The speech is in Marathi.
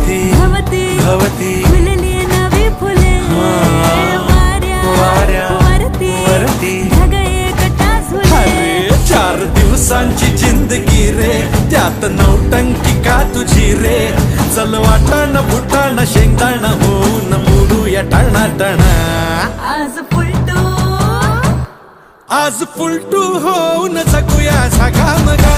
भवती भवती भवती फुलली नवी फुले वाऱ्या वरती ढग एकटा झुले. अरे 4 दिवसांची जिंदगी रे, त्यात नौटंकी का तुझी रे. चल वाटाण फुटाण शेंगदाण होऊन मोडूया टणाटण. आज फुलटू होऊन जगूया झगामगा.